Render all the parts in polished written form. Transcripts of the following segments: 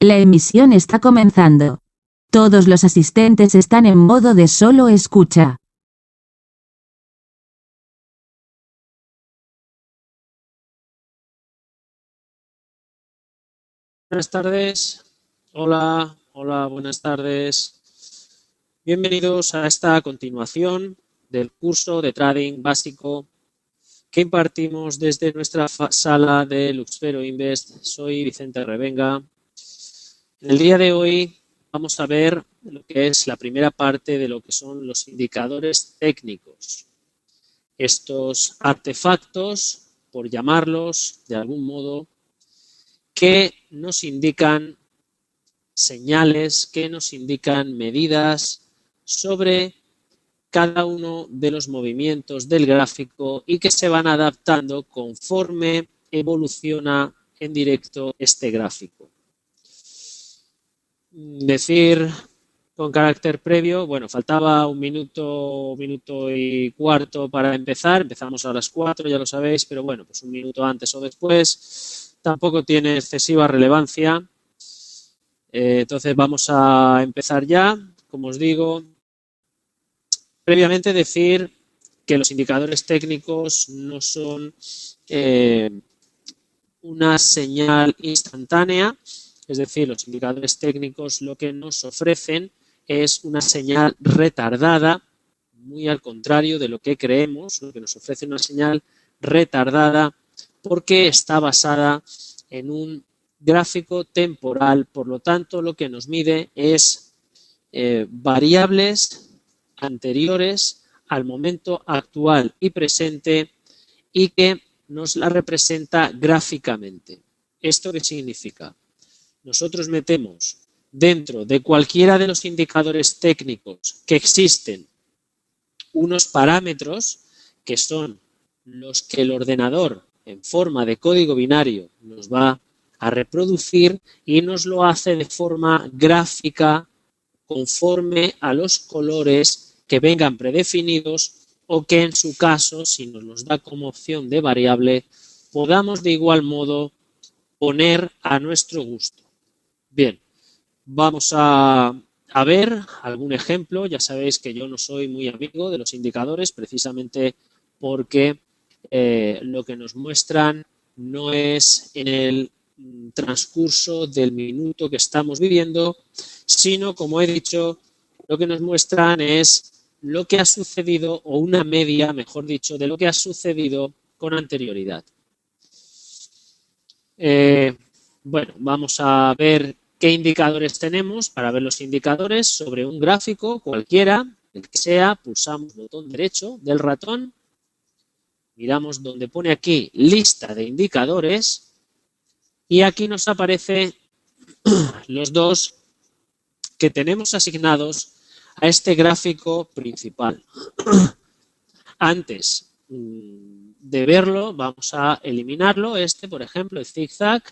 La emisión está comenzando. Todos los asistentes están en modo de solo escucha. Buenas tardes. Hola, buenas tardes. Bienvenidos a esta continuación del curso de trading básico que impartimos desde nuestra sala de Luxfero Invest. Soy Vicente Revenga. En el día de hoy vamos a ver lo que es la primera parte de lo que son los indicadores técnicos. Estos artefactos, por llamarlos de algún modo, que nos indican señales, que nos indican medidas sobre cada uno de los movimientos del gráfico y que se van adaptando conforme evoluciona en directo este gráfico. Decir con carácter previo, bueno, faltaba un minuto y cuarto para empezar, empezamos a las 4, ya lo sabéis, pero bueno, pues un minuto antes o después tampoco tiene excesiva relevancia. Entonces vamos a empezar ya. Como os digo, previamente decir que los indicadores técnicos no son una señal instantánea, es decir, los indicadores técnicos lo que nos ofrecen es una señal retardada, muy al contrario de lo que creemos, lo que nos ofrece una señal retardada porque está basada en un gráfico temporal, por lo tanto lo que nos mide es variables anteriores al momento actual y presente y que nos la representa gráficamente. ¿Esto qué significa? Nosotros metemos dentro de cualquiera de los indicadores técnicos que existen unos parámetros que son los que el ordenador en forma de código binario nos va a reproducir y nos lo hace de forma gráfica conforme a los colores que vengan predefinidos o que en su caso, si nos los da como opción de variable, podamos de igual modo poner a nuestro gusto. Bien, vamos a ver algún ejemplo. Ya sabéis que yo no soy muy amigo de los indicadores precisamente porque lo que nos muestran no es en el transcurso del minuto que estamos viviendo, sino, como he dicho, lo que nos muestran es lo que ha sucedido, o una media, mejor dicho, de lo que ha sucedido con anterioridad. Bueno, vamos a ver qué indicadores tenemos. Para ver los indicadores sobre un gráfico cualquiera, el que sea, pulsamos el botón derecho del ratón, miramos donde pone aquí lista de indicadores y aquí nos aparecen los dos que tenemos asignados a este gráfico principal. Antes de verlo, vamos a eliminarlo. Este, por ejemplo, el zigzag,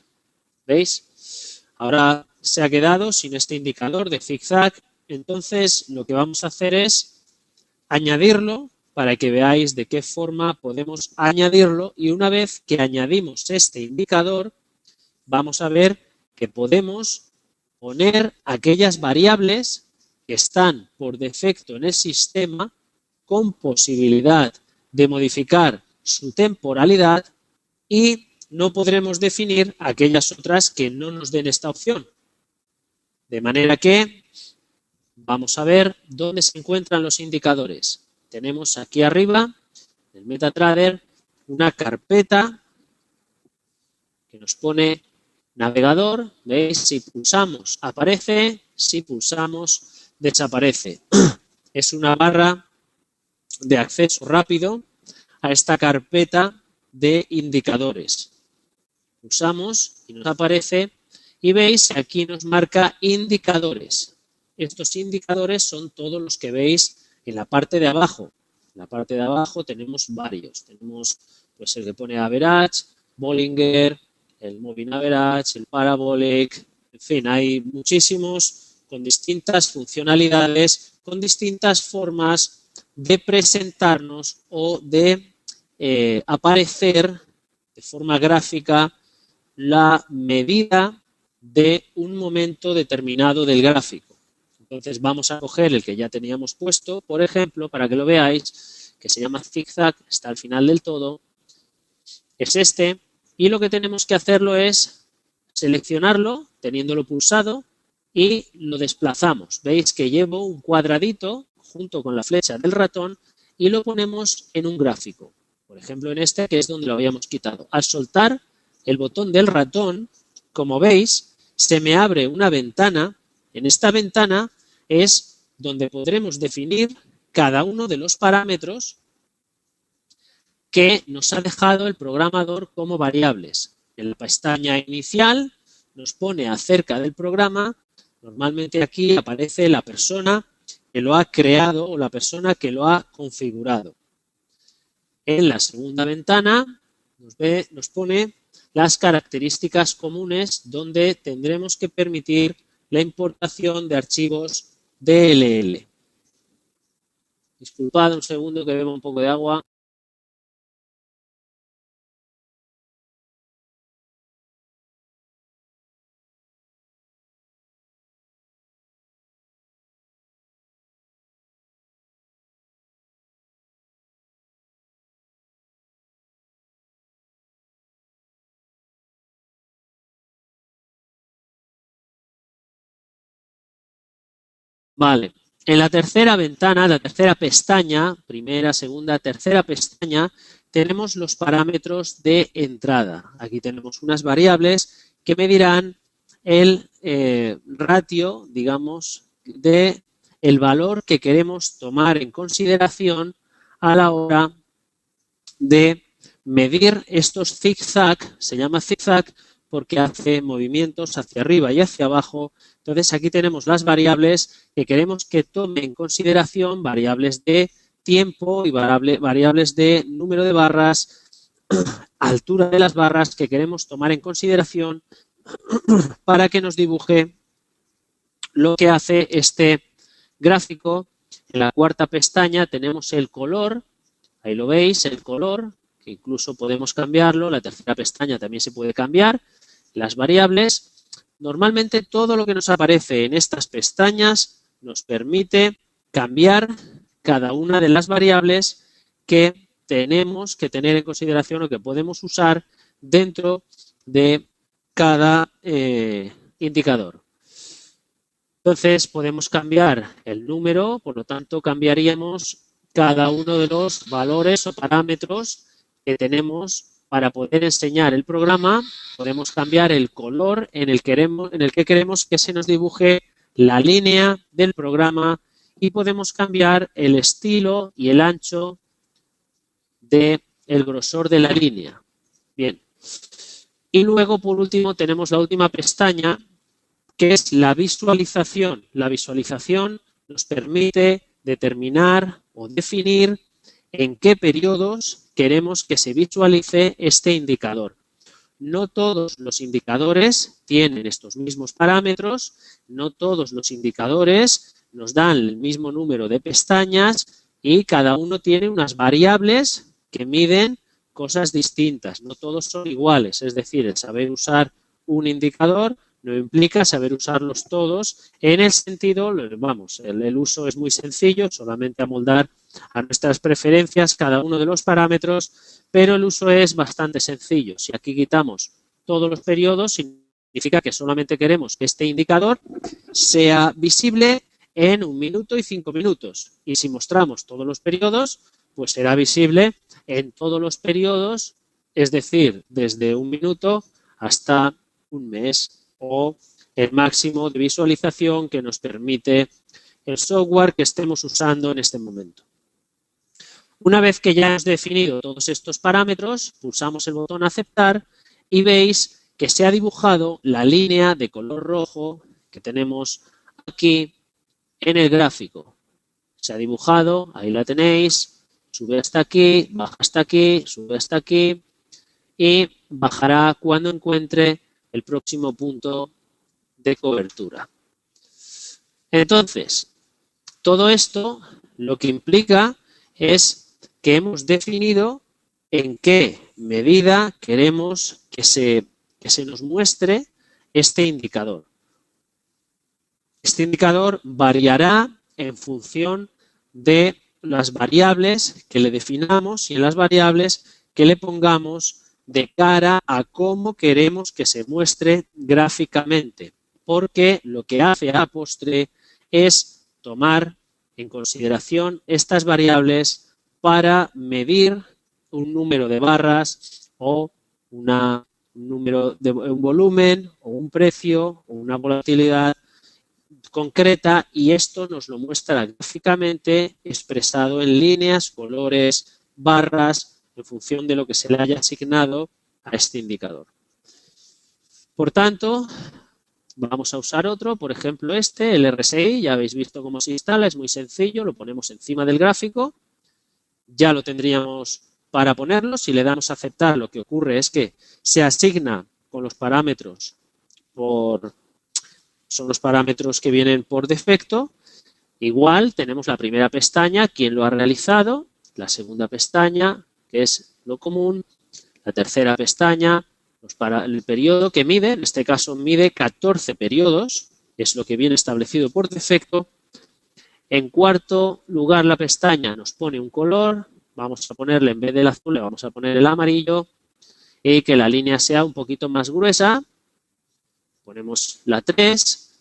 ¿veis? Ahora se ha quedado sin este indicador de zigzag. Entonces, lo que vamos a hacer es añadirlo para que veáis de qué forma podemos añadirlo. Y una vez que añadimos este indicador, vamos a ver que podemos poner aquellas variables que están por defecto en el sistema con posibilidad de modificar su temporalidad y no podremos definir aquellas otras que no nos den esta opción. De manera que vamos a ver dónde se encuentran los indicadores. Tenemos aquí arriba, en el MetaTrader, una carpeta que nos pone navegador. ¿Veis? Si pulsamos aparece, si pulsamos desaparece. Es una barra de acceso rápido a esta carpeta de indicadores. Pulsamos y nos aparece y veis que aquí nos marca indicadores. Estos indicadores son todos los que veis en la parte de abajo. En la parte de abajo tenemos varios. Tenemos pues el que pone average, Bollinger, el moving average, el parabolic, en fin, hay muchísimos con distintas funcionalidades, con distintas formas de presentarnos o de aparecer de forma gráfica la medida de un momento determinado del gráfico. Entonces vamos a coger el que ya teníamos puesto, por ejemplo, para que lo veáis, que se llama zigzag, está al final del todo, es este, y lo que tenemos que hacerlo es seleccionarlo, teniéndolo pulsado, y lo desplazamos. Veis que llevo un cuadradito junto con la flecha del ratón y lo ponemos en un gráfico. Por ejemplo, en este, que es donde lo habíamos quitado. Al soltar el botón del ratón, como veis, se me abre una ventana. En esta ventana es donde podremos definir cada uno de los parámetros que nos ha dejado el programador como variables. En la pestaña inicial nos pone acerca del programa. Normalmente aquí aparece la persona que lo ha creado o la persona que lo ha configurado. En la segunda ventana nos pone las características comunes donde tendremos que permitir la importación de archivos DLL. Disculpad un segundo que bebo un poco de agua. Vale, en la tercera ventana, la tercera pestaña, primera, segunda, tercera pestaña, tenemos los parámetros de entrada. Aquí tenemos unas variables que medirán el ratio, digamos, de el valor que queremos tomar en consideración a la hora de medir estos zigzag. Se llama zigzag porque hace movimientos hacia arriba y hacia abajo. Entonces aquí tenemos las variables que queremos que tome en consideración, variables de tiempo y variables de número de barras, altura de las barras que queremos tomar en consideración para que nos dibuje lo que hace este gráfico. En la cuarta pestaña tenemos el color, ahí lo veis, el color, que incluso podemos cambiarlo. La tercera pestaña también se puede cambiar. Las variables. Normalmente todo lo que nos aparece en estas pestañas nos permite cambiar cada una de las variables que tenemos que tener en consideración o que podemos usar dentro de cada indicador. Entonces podemos cambiar el número, por lo tanto cambiaríamos cada uno de los valores o parámetros que tenemos para poder enseñar el programa. Podemos cambiar el color en el que queremos que se nos dibuje la línea del programa y podemos cambiar el estilo y el ancho del grosor de la línea. Bien. Y luego, por último, tenemos la última pestaña, que es la visualización. La visualización nos permite determinar o definir en qué periodos queremos que se visualice este indicador. No todos los indicadores tienen estos mismos parámetros, no todos los indicadores nos dan el mismo número de pestañas y cada uno tiene unas variables que miden cosas distintas. No todos son iguales, es decir, el saber usar un indicador no implica saber usarlos todos en el sentido, vamos, el uso es muy sencillo, solamente amoldar a nuestras preferencias cada uno de los parámetros, pero el uso es bastante sencillo. Si aquí quitamos todos los periodos, significa que solamente queremos que este indicador sea visible en 1 minuto y 5 minutos. Y si mostramos todos los periodos, pues será visible en todos los periodos, es decir, desde 1 minuto hasta 1 mes, o el máximo de visualización que nos permite el software que estemos usando en este momento. Una vez que ya hemos definido todos estos parámetros, pulsamos el botón aceptar y veis que se ha dibujado la línea de color rojo que tenemos aquí en el gráfico. Se ha dibujado, ahí la tenéis, sube hasta aquí, baja hasta aquí, sube hasta aquí y bajará cuando encuentre el próximo punto de cobertura. Entonces, todo esto lo que implica es que hemos definido en qué medida queremos que se nos muestre este indicador. Este indicador variará en función de las variables que le definamos y en las variables que le pongamos de cara a cómo queremos que se muestre gráficamente, porque lo que hace a postre es tomar en consideración estas variables para medir un número de barras o un número de un volumen o un precio o una volatilidad concreta, y esto nos lo muestra gráficamente expresado en líneas, colores, barras, en función de lo que se le haya asignado a este indicador. Por tanto, vamos a usar otro, por ejemplo este, el RSI, ya habéis visto cómo se instala, es muy sencillo, lo ponemos encima del gráfico, ya lo tendríamos para ponerlo. Si le damos a aceptar, lo que ocurre es que se asigna con los parámetros son los parámetros que vienen por defecto. Igual tenemos la primera pestaña, quién lo ha realizado, la segunda pestaña, que es lo común, la tercera pestaña, el periodo que mide, en este caso mide 14 periodos, es lo que viene establecido por defecto. En cuarto lugar, la pestaña nos pone un color, vamos a ponerle, en vez del azul, le vamos a poner el amarillo, y que la línea sea un poquito más gruesa. Ponemos la 3,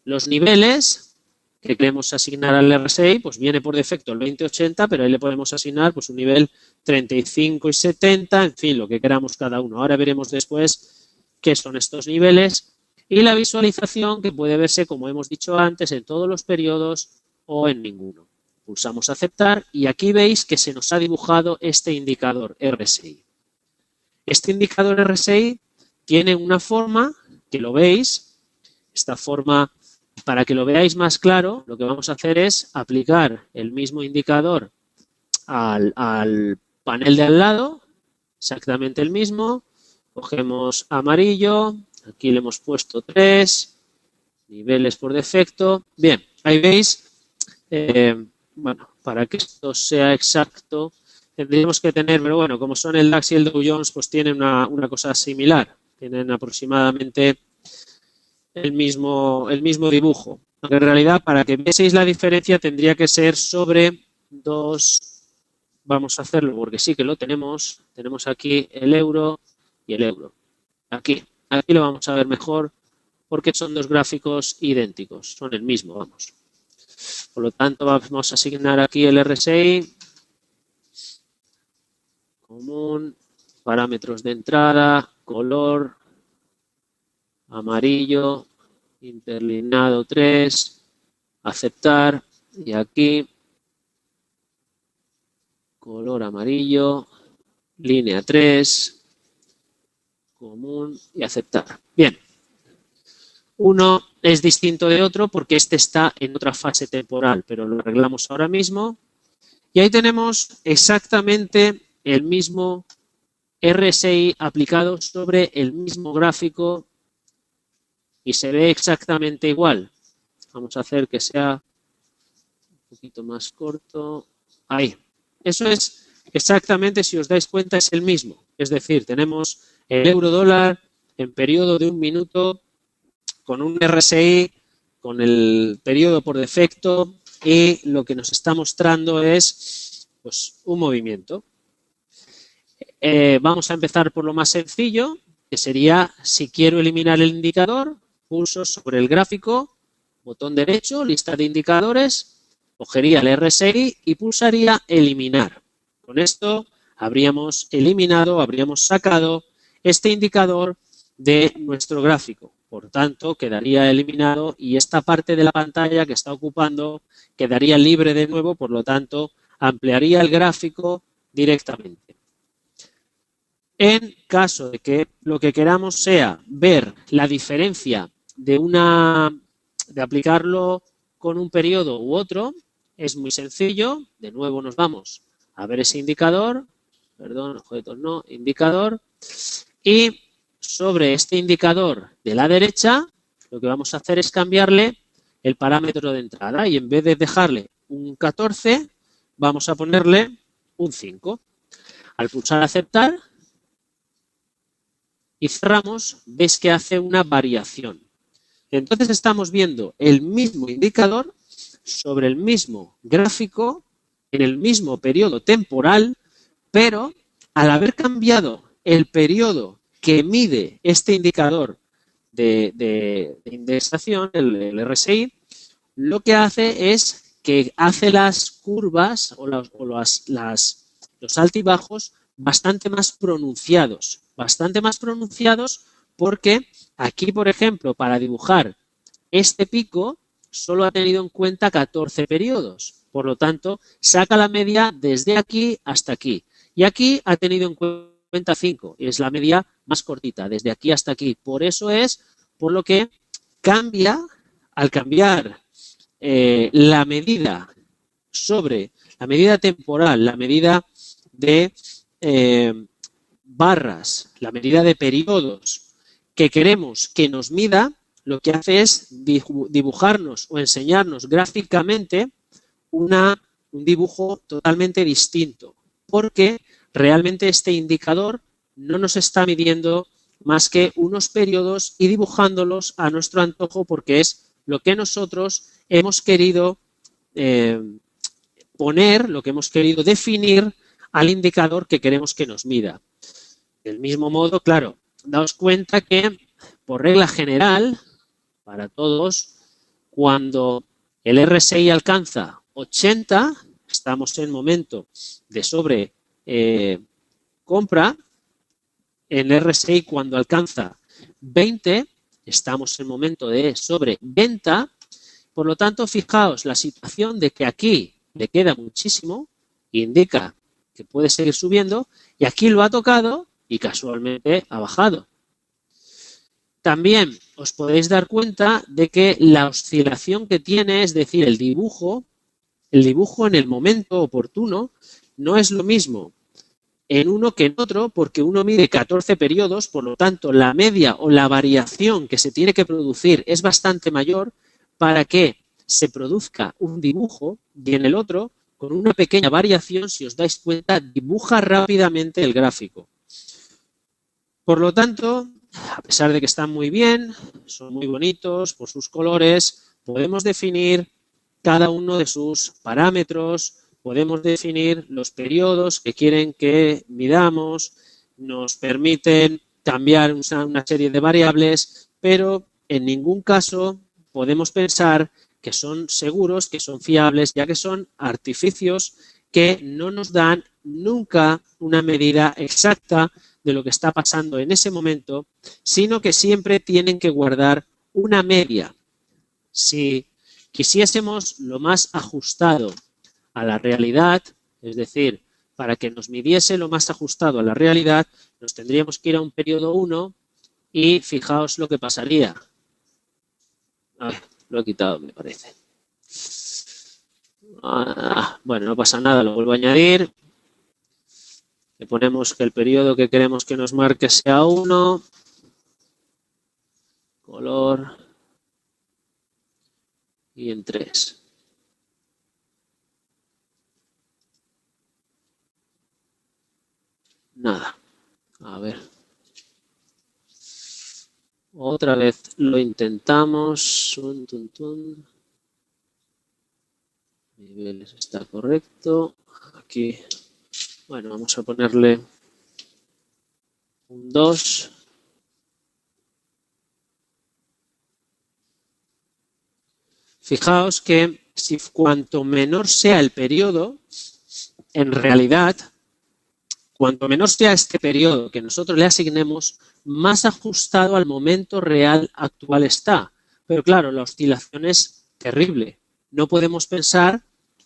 los niveles que queremos asignar al RSI, pues viene por defecto el 20-80, pero ahí le podemos asignar pues un nivel 35 y 70, en fin, lo que queramos cada uno. Ahora veremos después qué son estos niveles. Y la visualización, que puede verse, como hemos dicho antes, en todos los periodos o en ninguno. Pulsamos aceptar y aquí veis que se nos ha dibujado este indicador RSI. Este indicador RSI tiene una forma, que lo veis, esta forma, para que lo veáis más claro, lo que vamos a hacer es aplicar el mismo indicador al panel de al lado, exactamente el mismo. Cogemos amarillo, aquí le hemos puesto 3, niveles por defecto. Bien, ahí veis, bueno, para que esto sea exacto, tendríamos que tener, pero bueno, como son el DAX y el Dow Jones, pues tienen una cosa similar, tienen aproximadamente el mismo dibujo. En realidad, para que vieseis la diferencia, tendría que ser sobre 2. Vamos a hacerlo porque sí que lo tenemos. Tenemos aquí el euro y el euro. Aquí lo vamos a ver mejor porque son dos gráficos idénticos. Son el mismo, vamos. Por lo tanto, vamos a asignar aquí el RSI. Común, parámetros de entrada, color, amarillo, interlineado 3, aceptar, y aquí color amarillo, línea 3, común y aceptar. Bien, uno es distinto de otro porque este está en otra fase temporal, pero lo arreglamos ahora mismo y ahí tenemos exactamente el mismo RSI aplicado sobre el mismo gráfico y se ve exactamente igual. Vamos a hacer que sea un poquito más corto. Ahí. Eso es exactamente, si os dais cuenta, es el mismo. Es decir, tenemos el euro dólar en periodo de 1 minuto con un RSI con el periodo por defecto y lo que nos está mostrando es pues, un movimiento. Vamos a empezar por lo más sencillo, que sería, si quiero eliminar el indicador, pulso sobre el gráfico, botón derecho, lista de indicadores, cogería el RSI y pulsaría eliminar. Con esto habríamos eliminado, habríamos sacado este indicador de nuestro gráfico. Por tanto, quedaría eliminado y esta parte de la pantalla que está ocupando quedaría libre de nuevo, por lo tanto, ampliaría el gráfico directamente. En caso de que lo que queramos sea ver la diferencia de aplicarlo con un periodo u otro, es muy sencillo. De nuevo nos vamos a ver ese indicador, perdón, objetos no, indicador, y sobre este indicador de la derecha, lo que vamos a hacer es cambiarle el parámetro de entrada y en vez de dejarle un 14, vamos a ponerle un 5. Al pulsar aceptar, y cerramos, ves que hace una variación. Entonces estamos viendo el mismo indicador sobre el mismo gráfico en el mismo periodo temporal, pero al haber cambiado el periodo que mide este indicador de indexación, el RSI, lo que hace es que hace las curvas o los altibajos bastante más pronunciados porque aquí, por ejemplo, para dibujar este pico solo ha tenido en cuenta 14 periodos. Por lo tanto, saca la media desde aquí hasta aquí. Y aquí ha tenido en cuenta 5 y es la media más cortita, desde aquí hasta aquí. Por eso es por lo que cambia, al cambiar la medida sobre la medida temporal, la medida de barras, la medida de periodos que queremos que nos mida, lo que hace es dibujarnos o enseñarnos gráficamente un dibujo totalmente distinto, porque realmente este indicador no nos está midiendo más que unos periodos y dibujándolos a nuestro antojo, porque es lo que nosotros hemos querido poner, lo que hemos querido definir al indicador que queremos que nos mida. Del mismo modo, claro, daos cuenta que por regla general, para todos, cuando el RSI alcanza 80, estamos en momento de sobre compra. En RSI cuando alcanza 20, estamos en momento de sobreventa. Por lo tanto, fijaos la situación de que aquí le queda muchísimo, indica que puede seguir subiendo, y aquí lo ha tocado y casualmente ha bajado. También os podéis dar cuenta de que la oscilación que tiene, es decir, el dibujo en el momento oportuno, no es lo mismo en uno que en otro, porque uno mide 14 periodos, por lo tanto la media o la variación que se tiene que producir es bastante mayor para que se produzca un dibujo, y en el otro, con una pequeña variación, si os dais cuenta, dibuja rápidamente el gráfico. Por lo tanto, a pesar de que están muy bien, son muy bonitos por sus colores, podemos definir cada uno de sus parámetros, podemos definir los periodos que quieren que midamos, nos permiten cambiar una serie de variables, pero en ningún caso podemos pensar que son seguros, que son fiables, ya que son artificios que no nos dan nunca una medida exacta de lo que está pasando en ese momento, sino que siempre tienen que guardar una media. Si quisiésemos lo más ajustado a la realidad, es decir, para que nos midiese lo más ajustado a la realidad, nos tendríamos que ir a un periodo 1 y fijaos lo que pasaría. A ver, lo he quitado, me parece. Bueno, no pasa nada, lo vuelvo a añadir. Le ponemos que el periodo que queremos que nos marque sea 1. Color. Y en 3. Nada. A ver. Otra vez lo intentamos. Niveles está correcto. Aquí. Bueno, vamos a ponerle un 2. Fijaos que si cuanto menor sea el periodo, en realidad, cuanto menor sea este periodo que nosotros le asignemos, más ajustado al momento real actual está. Pero claro, la oscilación es terrible. No podemos pensar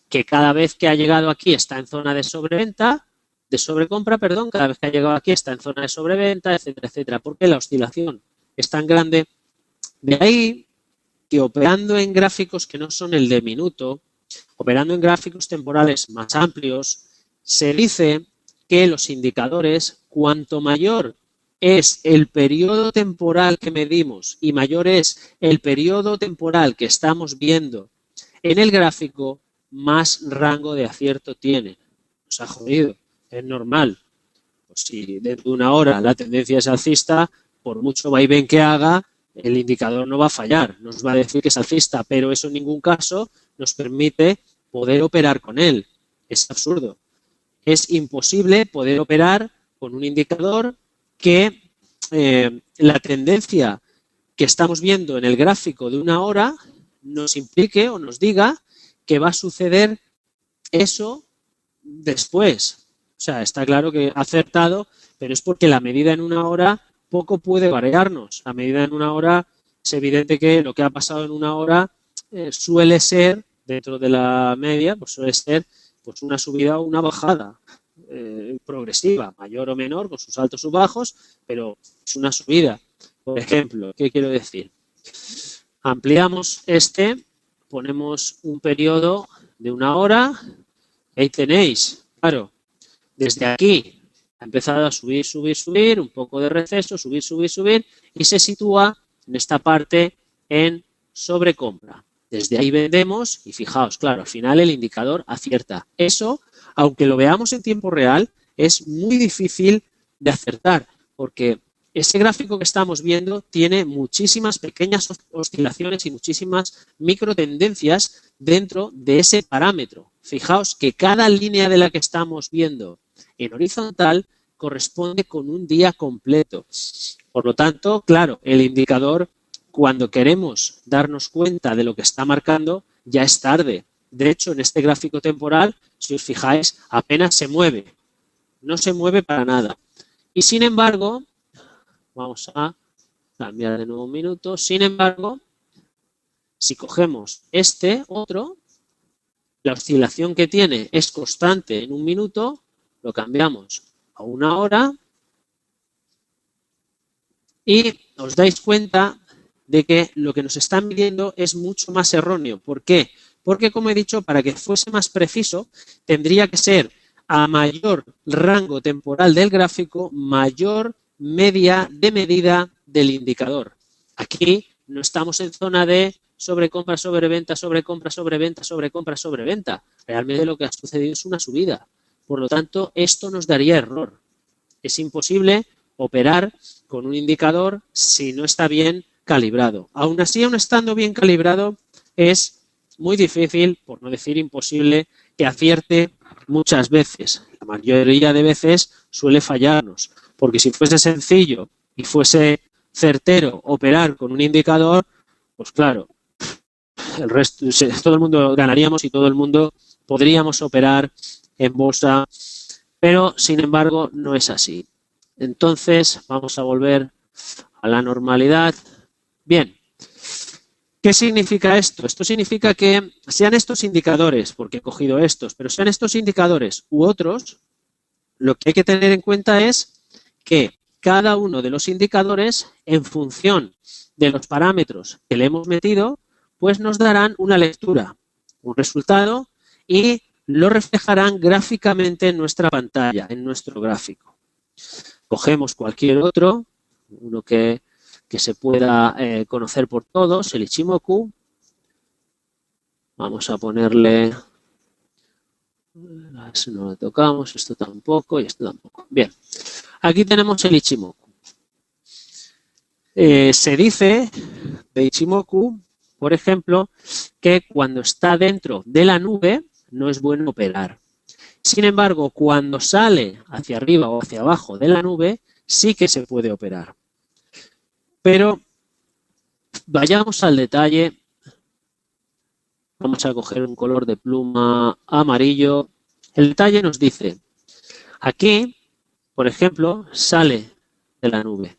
que cada vez que ha llegado aquí está en zona de sobreventa, de sobrecompra, perdón, cada vez que ha llegado aquí está en zona de sobreventa, etcétera, etcétera, porque la oscilación es tan grande. De ahí que operando en gráficos que no son el de minuto, operando en gráficos temporales más amplios, se dice que los indicadores, cuanto mayor es el periodo temporal que medimos y mayor es el periodo temporal que estamos viendo en el gráfico, más rango de acierto tienen. Nos ha jodido, es normal. Pues si dentro de una hora la tendencia es alcista, por mucho vaivén que haga, el indicador no va a fallar, nos va a decir que es alcista, pero eso en ningún caso nos permite poder operar con él. Es absurdo. Es imposible poder operar con un indicador que la tendencia que estamos viendo en el gráfico de una hora nos implique o nos diga que va a suceder eso después. O sea, está claro que ha acertado, pero es porque la medida en una hora poco puede variarnos. La medida en una hora es evidente que lo que ha pasado en una hora suele ser, dentro de la media, pues suele ser pues una subida o una bajada progresiva, mayor o menor, con sus altos o bajos, pero es una subida. Por ejemplo, ¿qué quiero decir? Ampliamos ponemos un periodo de una hora, ahí tenéis, claro, desde aquí ha empezado a subir, subir, subir, un poco de receso, subir, subir, subir, y se sitúa en esta parte en sobrecompra. Desde ahí vendemos y fijaos, claro, al final el indicador acierta. Eso, aunque lo veamos en tiempo real, es muy difícil de acertar, porque ese gráfico que estamos viendo tiene muchísimas pequeñas oscilaciones y muchísimas microtendencias dentro de ese parámetro. Fijaos que cada línea de la que estamos viendo en horizontal corresponde con un día completo. Por lo tanto, claro, el indicador, cuando queremos darnos cuenta de lo que está marcando, ya es tarde. De hecho, en este gráfico temporal, si os fijáis, apenas se mueve. No se mueve para nada. Y sin embargo, vamos a cambiar de nuevo un minuto. Sin embargo, si cogemos otro, la oscilación que tiene es constante en un minuto, lo cambiamos a una hora y os dais cuenta de que lo que nos está midiendo es mucho más erróneo. ¿Por qué? Porque, como he dicho, para que fuese más preciso, tendría que ser a mayor rango temporal del gráfico, mayor media de medida del indicador. Aquí no estamos en zona de sobrecompra, sobreventa, sobrecompra, sobreventa, sobrecompra, sobreventa. Realmente lo que ha sucedido es una subida. Por lo tanto, esto nos daría error. Es imposible operar con un indicador si no está bien calibrado. Aún así, aún estando bien calibrado, es muy difícil, por no decir imposible, que acierte muchas veces. La mayoría de veces suele fallarnos, porque si fuese sencillo y fuese certero operar con un indicador, pues claro, el resto, todo el mundo ganaríamos y todo el mundo podríamos operar en bolsa, pero sin embargo no es así. Entonces vamos a volver a la normalidad. Bien, ¿qué significa esto? Esto significa que sean estos indicadores, porque he cogido estos, pero sean estos indicadores u otros, lo que hay que tener en cuenta es que cada uno de los indicadores, en función de los parámetros que le hemos metido, pues nos darán una lectura, un resultado, y lo reflejarán gráficamente en nuestra pantalla, en nuestro gráfico. Cogemos cualquier otro, uno que se pueda conocer por todos, el Ichimoku. Vamos a ponerle, si no lo tocamos, esto tampoco y esto tampoco. Bien, aquí tenemos el Ichimoku. Se dice de Ichimoku, por ejemplo, que cuando está dentro de la nube no es bueno operar. Sin embargo, cuando sale hacia arriba o hacia abajo de la nube, sí que se puede operar. Pero vayamos al detalle. Vamos a coger un color de pluma amarillo. El detalle nos dice, aquí, por ejemplo, sale de la nube.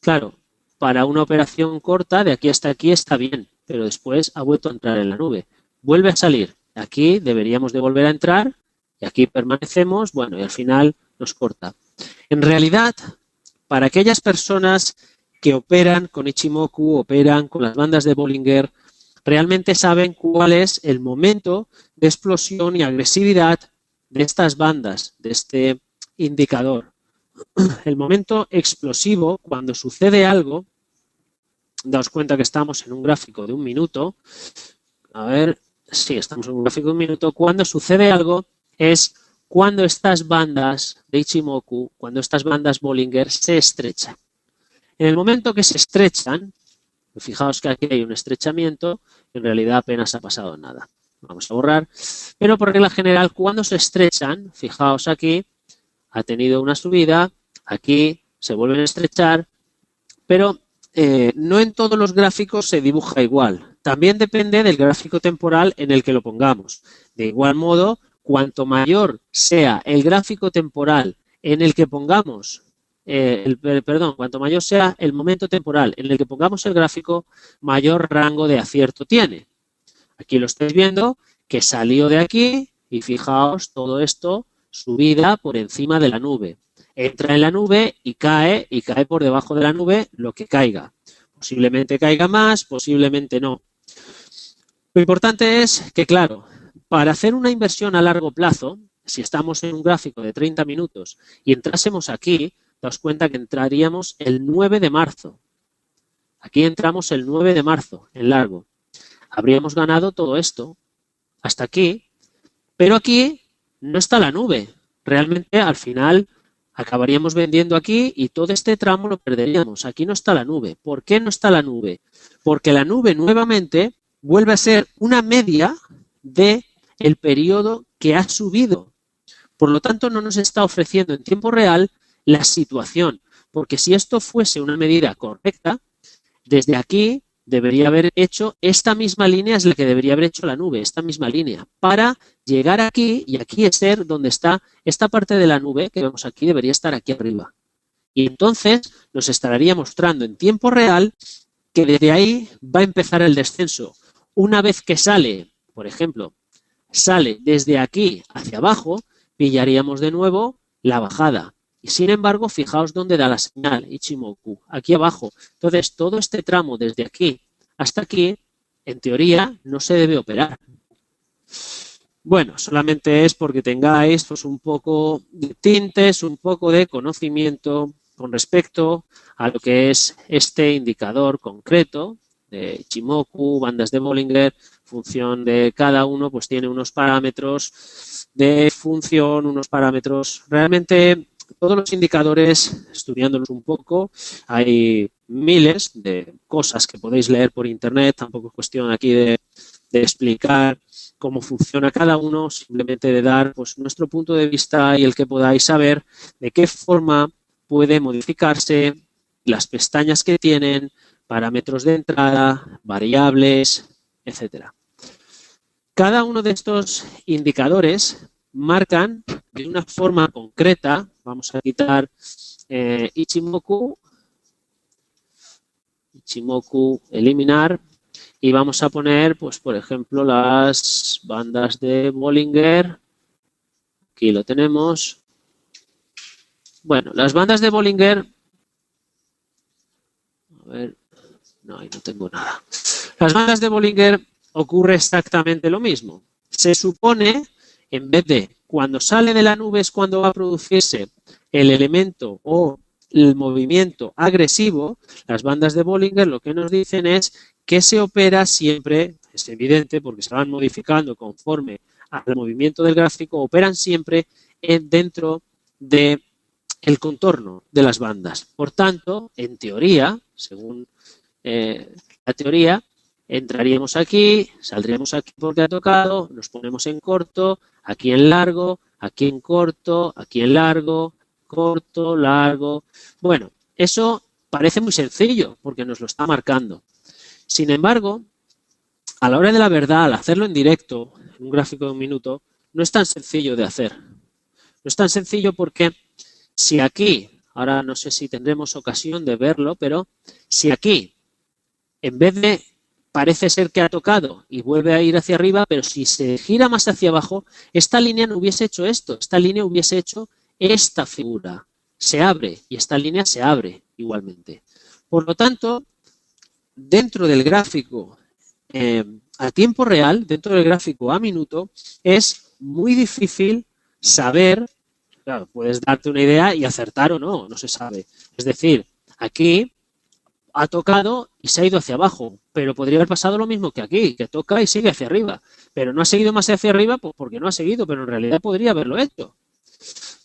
Claro, para una operación corta, de aquí hasta aquí está bien, pero después ha vuelto a entrar en la nube. Vuelve a salir. Aquí deberíamos de volver a entrar y aquí permanecemos, bueno, y al final nos corta. En realidad, para aquellas personas que operan con Ichimoku, operan con las bandas de Bollinger, realmente saben cuál es el momento de explosión y agresividad de estas bandas, de este indicador. El momento explosivo, cuando sucede algo, daos cuenta que estamos en un gráfico de un minuto, a ver, sí, estamos en un gráfico de un minuto, cuando sucede algo es cuando estas bandas de Ichimoku, cuando estas bandas Bollinger se estrechan. En el momento que se estrechan, fijaos que aquí hay un estrechamiento, en realidad apenas ha pasado nada. Vamos a borrar, pero por regla general, cuando se estrechan, fijaos aquí, ha tenido una subida, aquí se vuelven a estrechar, pero no en todos los gráficos se dibuja igual. También depende del gráfico temporal en el que lo pongamos. De igual modo, cuanto mayor sea el gráfico temporal en el que pongamos, cuanto mayor sea el momento temporal en el que pongamos el gráfico, mayor rango de acierto tiene. Aquí lo estáis viendo, que salió de aquí y fijaos todo esto, subida por encima de la nube. Entra en la nube y cae por debajo de la nube lo que caiga. Posiblemente caiga más, posiblemente no. Lo importante es que, claro, para hacer una inversión a largo plazo, si estamos en un gráfico de 30 minutos y entrásemos aquí, daos cuenta que entraríamos el 9 de marzo. Aquí entramos el 9 de marzo, en largo. Habríamos ganado todo esto hasta aquí, pero aquí no está la nube. Realmente, al final, acabaríamos vendiendo aquí y todo este tramo lo perderíamos. Aquí no está la nube. ¿Por qué no está la nube? Porque la nube nuevamente vuelve a ser una media del periodo que ha subido. Por lo tanto, no nos está ofreciendo en tiempo real la situación. Porque si esto fuese una medida correcta, desde aquí debería haber hecho esta misma línea, es la que debería haber hecho la nube, esta misma línea, para llegar aquí y aquí es ser donde está esta parte de la nube que vemos aquí, debería estar aquí arriba. Y entonces nos estaría mostrando en tiempo real que desde ahí va a empezar el descenso. Una vez que sale, por ejemplo, sale desde aquí hacia abajo, pillaríamos de nuevo la bajada. Y sin embargo, fijaos dónde da la señal, Ichimoku, aquí abajo. Entonces, todo este tramo desde aquí hasta aquí, en teoría, no se debe operar. Bueno, solamente es porque tengáis pues, un poco de tintes, un poco de conocimiento con respecto a lo que es este indicador concreto de Ichimoku, bandas de Bollinger, función de cada uno, pues tiene unos parámetros de función, unos parámetros realmente. Todos los indicadores, estudiándolos un poco, hay miles de cosas que podéis leer por internet, tampoco es cuestión aquí de explicar cómo funciona cada uno, simplemente de dar pues, nuestro punto de vista y el que podáis saber de qué forma puede modificarse las pestañas que tienen, parámetros de entrada, variables, etcétera. Cada uno de estos indicadores marcan de una forma concreta, vamos a quitar Ichimoku, eliminar, y vamos a poner, pues por ejemplo, las bandas de Bollinger, aquí lo tenemos. Bueno, las bandas de Bollinger, a ver, no, ahí no tengo nada. Las bandas de Bollinger ocurre exactamente lo mismo. Se supone, en vez de cuando sale de la nube es cuando va a producirse el elemento o el movimiento agresivo, las bandas de Bollinger lo que nos dicen es que se opera siempre, es evidente porque se van modificando conforme al movimiento del gráfico, operan siempre dentro del contorno de las bandas. Por tanto, en teoría, según la teoría, entraríamos aquí, saldríamos aquí porque ha tocado, nos ponemos en corto, aquí en largo, aquí en corto, aquí en largo, corto, largo. Bueno, eso parece muy sencillo porque nos lo está marcando. Sin embargo, a la hora de la verdad, al hacerlo en directo, en un gráfico de un minuto, no es tan sencillo de hacer. No es tan sencillo porque si aquí, ahora no sé si tendremos ocasión de verlo, pero si aquí, en vez de parece ser que ha tocado y vuelve a ir hacia arriba, pero si se gira más hacia abajo, esta línea no hubiese hecho esto, esta línea hubiese hecho esta figura. Se abre y esta línea se abre igualmente. Por lo tanto, dentro del gráfico a tiempo real, dentro del gráfico a minuto, es muy difícil saber, claro, puedes darte una idea y acertar o no, no se sabe. Es decir, aquí ha tocado y se ha ido hacia abajo, pero podría haber pasado lo mismo que aquí, que toca y sigue hacia arriba, pero no ha seguido más hacia arriba pues porque no ha seguido, pero en realidad podría haberlo hecho.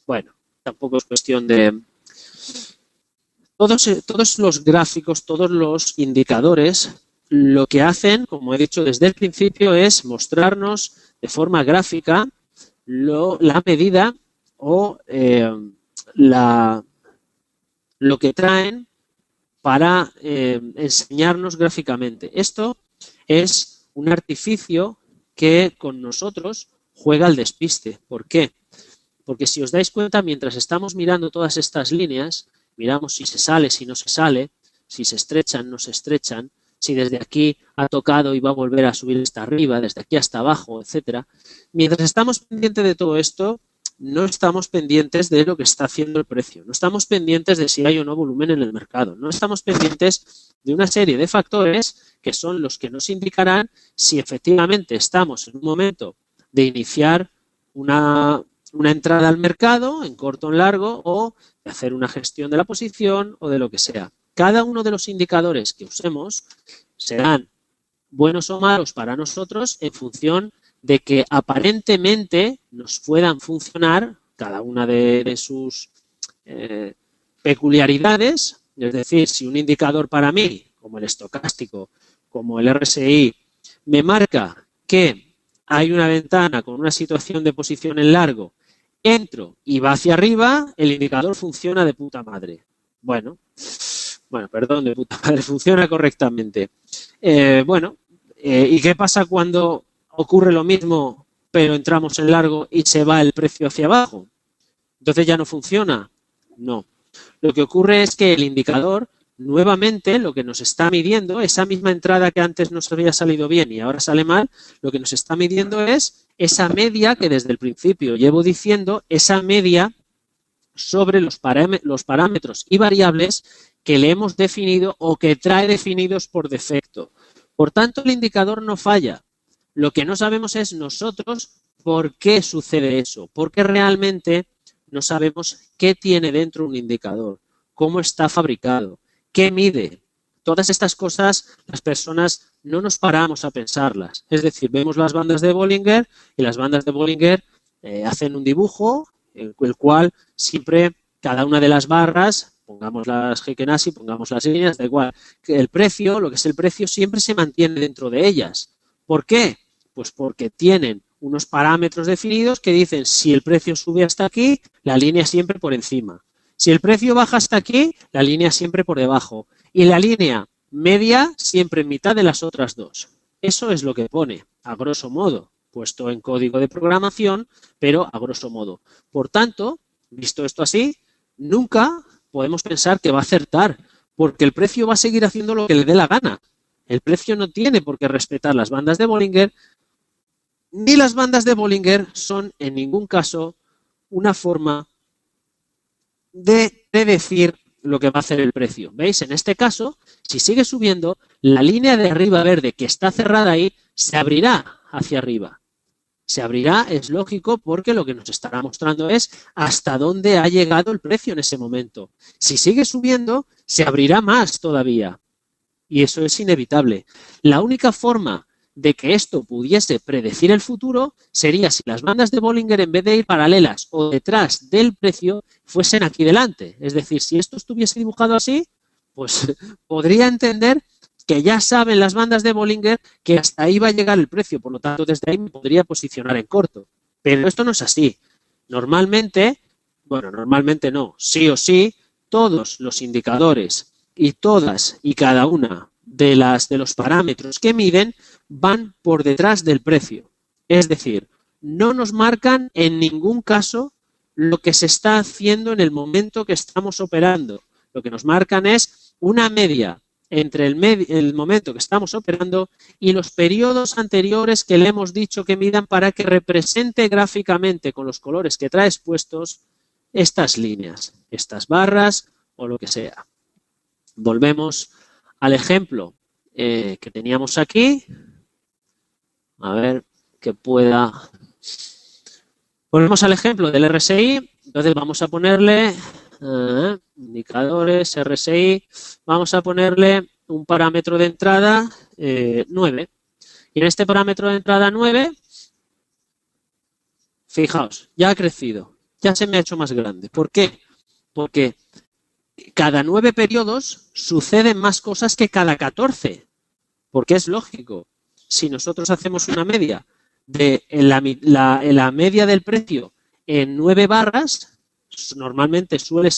Bueno, tampoco es cuestión de Todos los gráficos, todos los indicadores, lo que hacen, como he dicho desde el principio, es mostrarnos de forma gráfica la medida o lo que traen para enseñarnos gráficamente. Esto es un artificio que con nosotros juega al despiste. ¿Por qué? Porque si os dais cuenta, mientras estamos mirando todas estas líneas, miramos si se sale, si no se sale, si se estrechan, no se estrechan, si desde aquí ha tocado y va a volver a subir hasta arriba, desde aquí hasta abajo, etcétera. Mientras estamos pendientes de todo esto, no estamos pendientes de lo que está haciendo el precio, no estamos pendientes de si hay o no volumen en el mercado, no estamos pendientes de una serie de factores que son los que nos indicarán si efectivamente estamos en un momento de iniciar una entrada al mercado en corto o en largo o de hacer una gestión de la posición o de lo que sea. Cada uno de los indicadores que usemos serán buenos o malos para nosotros en función de que aparentemente nos puedan funcionar cada una de sus peculiaridades. Es decir, si un indicador para mí, como el estocástico, como el RSI, me marca que hay una ventana con una situación de posición en largo, entro y va hacia arriba, el indicador funciona de puta madre. Bueno, perdón, de puta madre, funciona correctamente. ¿Y qué pasa cuando ocurre lo mismo, pero entramos en largo y se va el precio hacia abajo? ¿Entonces ya no funciona? No. Lo que ocurre es que el indicador, nuevamente, lo que nos está midiendo, esa misma entrada que antes nos había salido bien y ahora sale mal, lo que nos está midiendo es esa media que desde el principio llevo diciendo, esa media sobre los parámetros y variables que le hemos definido o que trae definidos por defecto. Por tanto, el indicador no falla. Lo que no sabemos es nosotros por qué sucede eso, porque realmente no sabemos qué tiene dentro un indicador, cómo está fabricado, qué mide. Todas estas cosas las personas no nos paramos a pensarlas. Es decir, vemos las bandas de Bollinger y las bandas de Bollinger hacen un dibujo en el cual siempre cada una de las barras, pongamos las Heiken-Ashi, pongamos las líneas, da igual, que el precio, lo que es el precio, siempre se mantiene dentro de ellas. ¿Por qué? Pues porque tienen unos parámetros definidos que dicen si el precio sube hasta aquí, la línea siempre por encima. Si el precio baja hasta aquí, la línea siempre por debajo. Y la línea media siempre en mitad de las otras dos. Eso es lo que pone, a grosso modo, puesto en código de programación, pero a grosso modo. Por tanto, visto esto así, nunca podemos pensar que va a acertar, porque el precio va a seguir haciendo lo que le dé la gana. El precio no tiene por qué respetar las bandas de Bollinger, ni las bandas de Bollinger son en ningún caso una forma de predecir lo que va a hacer el precio. ¿Veis? En este caso, si sigue subiendo, la línea de arriba verde que está cerrada ahí se abrirá hacia arriba. Se abrirá, es lógico, porque lo que nos estará mostrando es hasta dónde ha llegado el precio en ese momento. Si sigue subiendo, se abrirá más todavía. Y eso es inevitable. La única forma de que esto pudiese predecir el futuro sería si las bandas de Bollinger, en vez de ir paralelas o detrás del precio, fuesen aquí delante. Es decir, si esto estuviese dibujado así, pues podría entender que ya saben las bandas de Bollinger que hasta ahí va a llegar el precio, por lo tanto desde ahí me podría posicionar en corto. Pero esto no es así. Normalmente, bueno, normalmente no, sí o sí, todos los indicadores y todas y cada una de los parámetros que miden van por detrás del precio. Es decir, no nos marcan en ningún caso lo que se está haciendo en el momento que estamos operando. Lo que nos marcan es una media entre el momento que estamos operando y los periodos anteriores que le hemos dicho que midan para que represente gráficamente con los colores que traes puestos estas líneas, estas barras o lo que sea. Volvemos al ejemplo que teníamos aquí. A ver que pueda. Volvemos al ejemplo del RSI. Entonces vamos a ponerle indicadores, RSI. Vamos a ponerle un parámetro de entrada 9. Y en este parámetro de entrada 9, fijaos, ya ha crecido. Ya se me ha hecho más grande. ¿Por qué? Porque cada 9 periodos suceden más cosas que cada 14, porque es lógico. Si nosotros hacemos una media de la media del precio en 9 barras, normalmente suele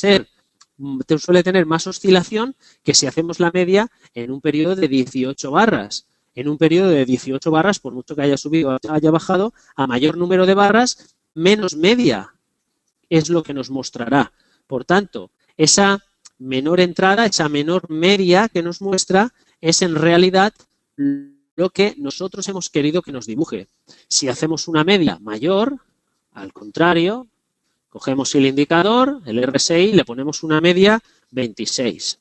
tener más oscilación que si hacemos la media en un periodo de 18 barras. En un periodo de 18 barras, por mucho que haya subido o haya bajado, a mayor número de barras, menos media es lo que nos mostrará. Por tanto, esa menor entrada, esa menor media que nos muestra es en realidad lo que nosotros hemos querido que nos dibuje. Si hacemos una media mayor, al contrario, cogemos el indicador, el RSI, le ponemos una media 26.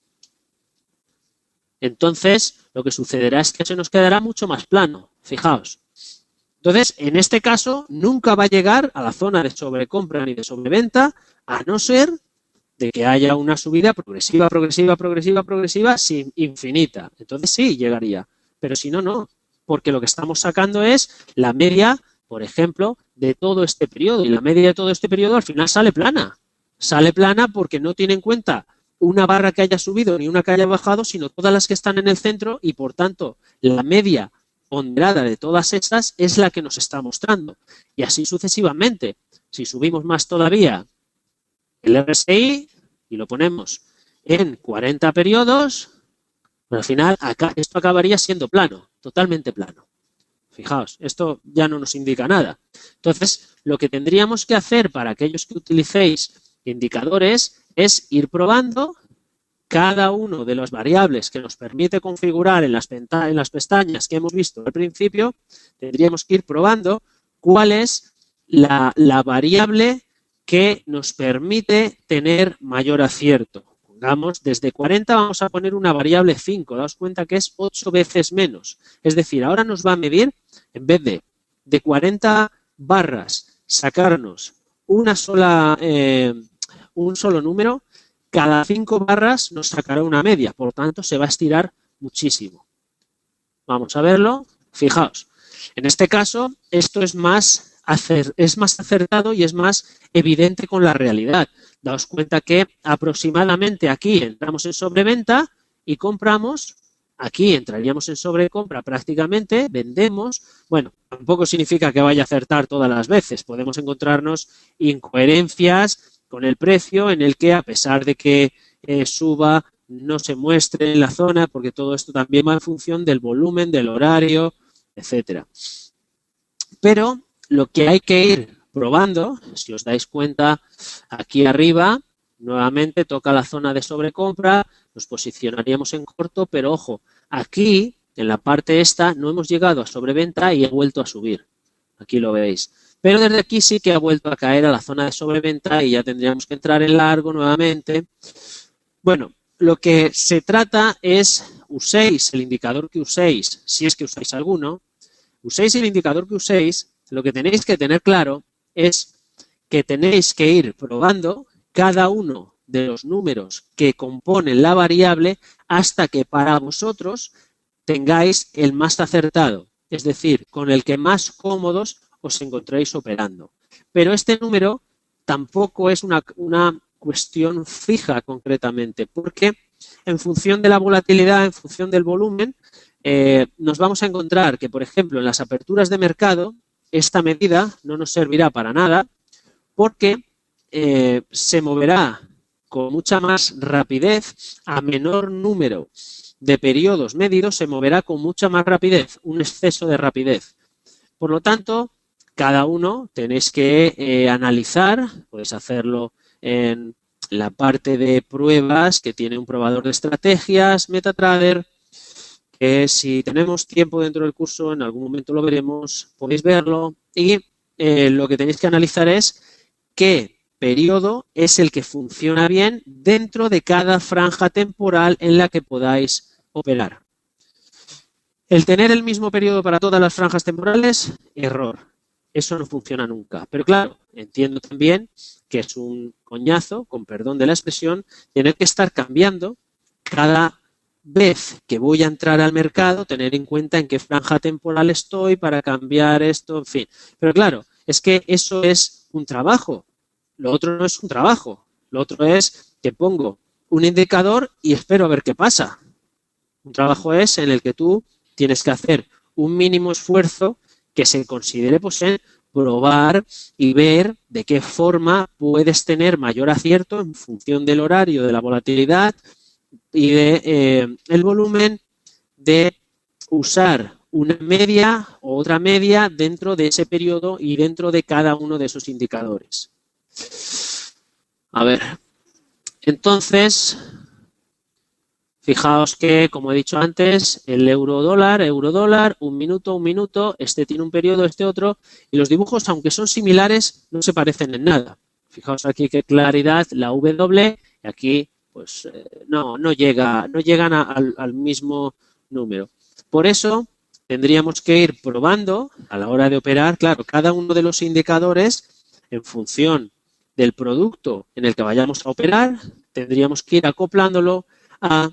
Entonces, lo que sucederá es que se nos quedará mucho más plano, fijaos. Entonces, en este caso, nunca va a llegar a la zona de sobrecompra ni de sobreventa, a no ser de que haya una subida progresiva, sin infinita. Entonces sí, llegaría. Pero si no, no. Porque lo que estamos sacando es la media, por ejemplo, de todo este periodo. Y la media de todo este periodo al final sale plana. Sale plana porque no tiene en cuenta una barra que haya subido ni una que haya bajado, sino todas las que están en el centro y, por tanto, la media ponderada de todas estas es la que nos está mostrando. Y así sucesivamente. Si subimos más todavía el RSI y lo ponemos en 40 periodos, pero al final esto acabaría siendo plano, totalmente plano. Fijaos, esto ya no nos indica nada. Entonces, lo que tendríamos que hacer para aquellos que utilicéis indicadores es ir probando cada uno de las variables que nos permite configurar en las pestañas que hemos visto al principio. Tendríamos que ir probando cuál es la variable que nos permite tener mayor acierto. Pongamos, desde 40 vamos a poner una variable 5. Daos cuenta que es 8 veces menos. Es decir, ahora nos va a medir, en vez de 40 barras, sacarnos un solo número, cada 5 barras nos sacará una media. Por tanto, se va a estirar muchísimo. Vamos a verlo. Fijaos, en este caso, esto es más acertado y es más evidente con la realidad. Daos cuenta que aproximadamente aquí entramos en sobreventa y compramos, aquí entraríamos en sobrecompra prácticamente, vendemos. Bueno, tampoco significa que vaya a acertar todas las veces. Podemos encontrarnos incoherencias con el precio en el que, a pesar de que suba, no se muestre en la zona, porque todo esto también va en función del volumen, del horario, etcétera. Pero lo que hay que ir probando, si os dais cuenta, aquí arriba, nuevamente toca la zona de sobrecompra, nos posicionaríamos en corto, pero ojo, aquí, en la parte esta, no hemos llegado a sobreventa y ha vuelto a subir. Aquí lo veis. Pero desde aquí sí que ha vuelto a caer a la zona de sobreventa y ya tendríamos que entrar en largo nuevamente. Bueno, lo que se trata es, uséis el indicador que uséis, si es que usáis alguno, uséis el indicador que uséis, lo que tenéis que tener claro es que tenéis que ir probando cada uno de los números que componen la variable hasta que para vosotros tengáis el más acertado, es decir, con el que más cómodos os encontréis operando. Pero este número tampoco es una cuestión fija concretamente, porque en función de la volatilidad, en función del volumen, nos vamos a encontrar que, por ejemplo, en las aperturas de mercado, esta medida no nos servirá para nada porque se moverá con mucha más rapidez a menor número de periodos medidos, se moverá con mucha más rapidez, un exceso de rapidez. Por lo tanto, cada uno tenéis que analizar, podéis hacerlo en la parte de pruebas que tiene un probador de estrategias, MetaTrader, que si tenemos tiempo dentro del curso, en algún momento lo veremos, podéis verlo y lo que tenéis que analizar es qué periodo es el que funciona bien dentro de cada franja temporal en la que podáis operar. El tener el mismo periodo para todas las franjas temporales, error. Eso no funciona nunca. Pero claro, entiendo también que es un coñazo, con perdón de la expresión, tener que estar cambiando cada vez que voy a entrar al mercado, tener en cuenta en qué franja temporal estoy para cambiar esto, en fin. Pero claro, es que eso es un trabajo. Lo otro no es un trabajo. Lo otro es que pongo un indicador y espero a ver qué pasa. Un trabajo es en el que tú tienes que hacer un mínimo esfuerzo que se considere pues, en probar y ver de qué forma puedes tener mayor acierto en función del horario, de la volatilidad y de el volumen, de usar una media o otra media dentro de ese periodo y dentro de cada uno de esos indicadores. A ver, entonces, fijaos que, como he dicho antes, el euro-dólar, un minuto, este tiene un periodo, este otro, y los dibujos, aunque son similares, no se parecen en nada. Fijaos aquí qué claridad, la W, y aquí pues no llegan al mismo número. Por eso tendríamos que ir probando a la hora de operar, claro, cada uno de los indicadores en función del producto en el que vayamos a operar, tendríamos que ir acoplándolo a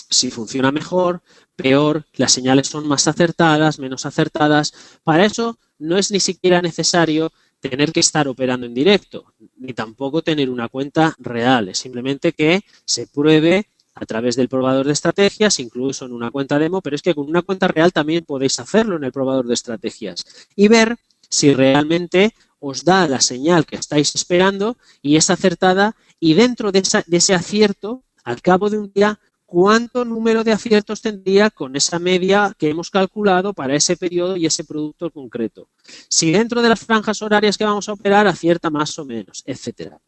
si funciona mejor, peor, las señales son más acertadas, menos acertadas. Para eso no es ni siquiera necesario tener que estar operando en directo, ni tampoco tener una cuenta real. Es simplemente que se pruebe a través del probador de estrategias, incluso en una cuenta demo, pero es que con una cuenta real también podéis hacerlo en el probador de estrategias y ver si realmente os da la señal que estáis esperando y es acertada, y dentro de ese acierto, al cabo de un día, cuánto número de aciertos tendría con esa media que hemos calculado para ese periodo y ese producto concreto. Si dentro de las franjas horarias que vamos a operar acierta más o menos, etcétera.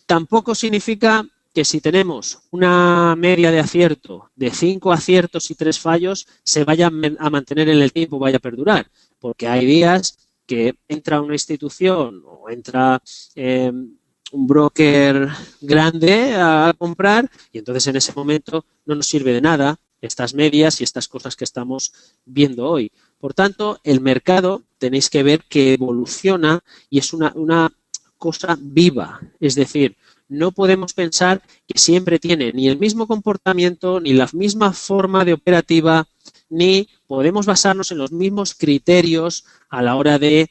Tampoco significa que si tenemos una media de acierto de 5 aciertos y 3 fallos, se vaya a mantener en el tiempo, vaya a perdurar, porque hay días que entra una institución o entra un broker grande a comprar y entonces en ese momento no nos sirve de nada estas medias y estas cosas que estamos viendo hoy. Por tanto, el mercado tenéis que ver que evoluciona y es una cosa viva, es decir, no podemos pensar que siempre tiene ni el mismo comportamiento, ni la misma forma de operativa, ni podemos basarnos en los mismos criterios a la hora de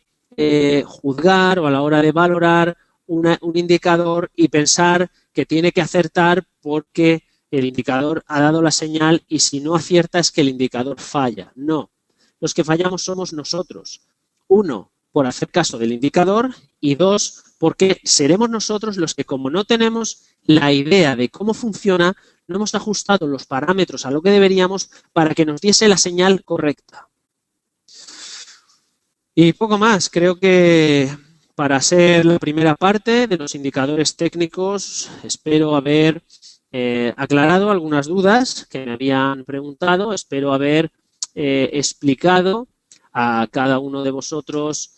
juzgar o a la hora de valorar un indicador y pensar que tiene que acertar porque el indicador ha dado la señal y si no acierta es que el indicador falla. No, los que fallamos somos nosotros. Uno, por hacer caso del indicador y dos, porque seremos nosotros los que, como no tenemos la idea de cómo funciona, no hemos ajustado los parámetros a lo que deberíamos para que nos diese la señal correcta. Y poco más, creo que para ser la primera parte de los indicadores técnicos, espero haber aclarado algunas dudas que me habían preguntado, espero haber explicado a cada uno de vosotros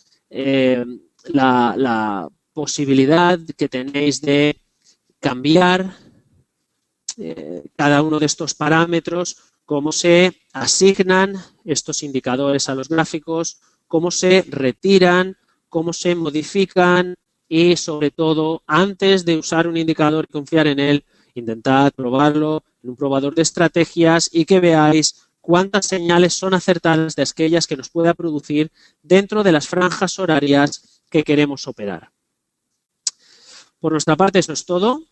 la posibilidad que tenéis de cambiar cada uno de estos parámetros, cómo se asignan estos indicadores a los gráficos, cómo se retiran, cómo se modifican y, sobre todo, antes de usar un indicador y confiar en él, intentad probarlo en un probador de estrategias y que veáis cuántas señales son acertadas de aquellas que nos pueda producir dentro de las franjas horarias que queremos operar. Por nuestra parte, eso es todo.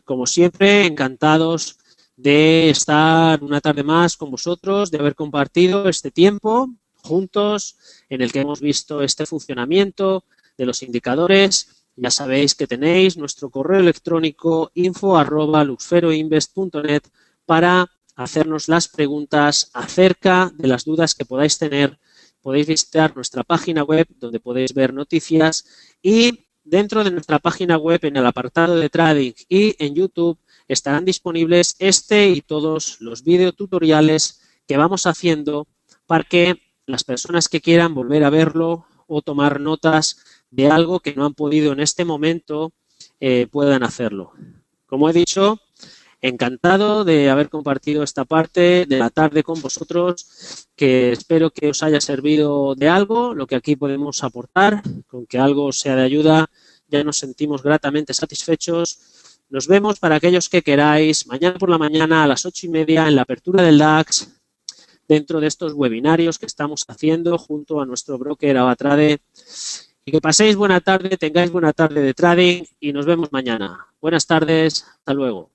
Como siempre, encantados de estar una tarde más con vosotros, de haber compartido este tiempo juntos en el que hemos visto este funcionamiento de los indicadores. Ya sabéis que tenéis nuestro correo electrónico info@luxferoinvest.net para hacernos las preguntas acerca de las dudas que podáis tener. Podéis visitar nuestra página web donde podéis ver noticias y dentro de nuestra página web, en el apartado de trading y en YouTube, estarán disponibles este y todos los videotutoriales que vamos haciendo para que las personas que quieran volver a verlo o tomar notas de algo que no han podido en este momento puedan hacerlo. Como he dicho, encantado de haber compartido esta parte de la tarde con vosotros, que espero que os haya servido de algo, lo que aquí podemos aportar, con que algo sea de ayuda, ya nos sentimos gratamente satisfechos. Nos vemos para aquellos que queráis mañana por la mañana a las 8:30 en la apertura del DAX, dentro de estos webinarios que estamos haciendo junto a nuestro broker Avatrade. Y que paséis buena tarde, tengáis buena tarde de trading y nos vemos mañana. Buenas tardes, hasta luego.